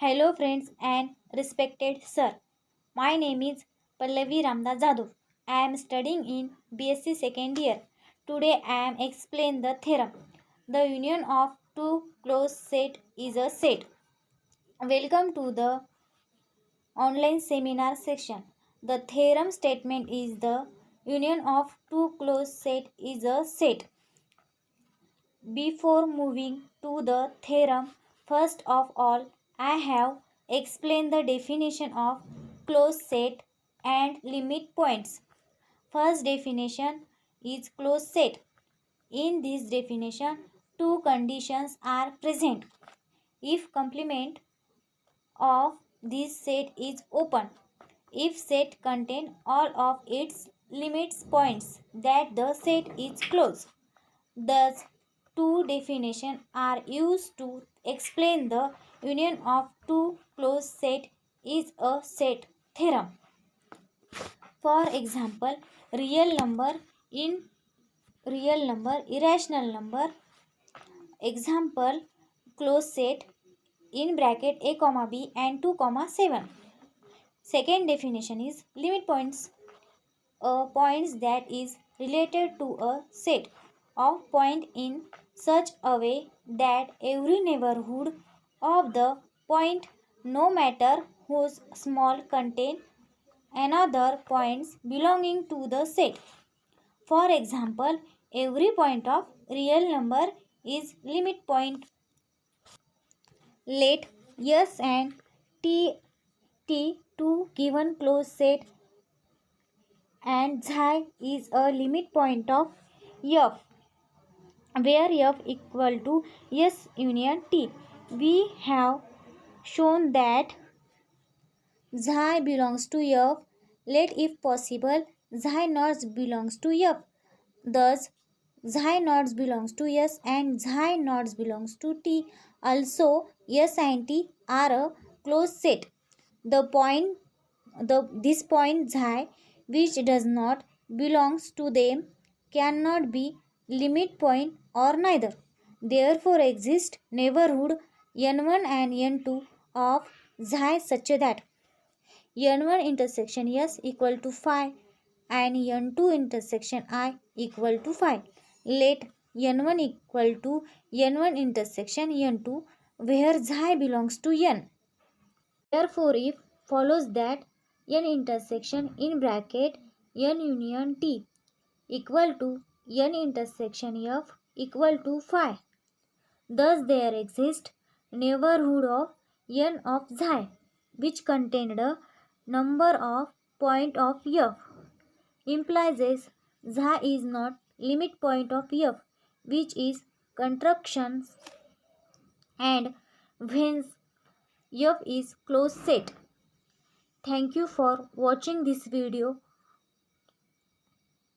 Hello friends and respected sir. My name is Pallavi Ramda Jadhav. I am studying in B.sc. second year. Today I am explain the theorem. The union of two closed set is a set. Welcome to the online seminar section. The theorem statement is the union of two closed set is a set. Before moving to the theorem, first of all, I have explained the definition of closed set and limit points. First definition is closed set. In this definition, two conditions are present. If complement of this set is open, if set contain all of its limits points, that the set is closed. Thus, two definitions are used to explain the union of two closed set is a set theorem. For example, real number in real number, irrational number. Example, closed set in bracket a comma b and 2 comma 7. Second definition is limit points. Points that is related to a set of point in such a way that every neighborhood of the point, no matter whose small, contain another points belonging to the set. For example, every point of real number is limit point. Let S and T two given closed set and xi is a limit point of f, where f equal to S union T. We have shown that xi belongs to f. Let if possible xi not belongs to f. Thus xi not belongs to S and xi not belongs to T. Also S and T are a closed set. This point xi which does not belongs to them cannot be limit point or neither. Therefore exist neighborhood n1 and n2 of xi such that n1 intersection s equal to phi and n2 intersection I equal to phi. Let n1 equal to n1 intersection n2 where xi belongs to n. Therefore, if follows that n intersection in bracket n union t equal to n intersection f equal to phi. Thus there exists neighborhood of n of xi which contained a number of point of f. Implies xi is not limit point of f, which is contractions, and hence f is closed set. Thank you for watching this video.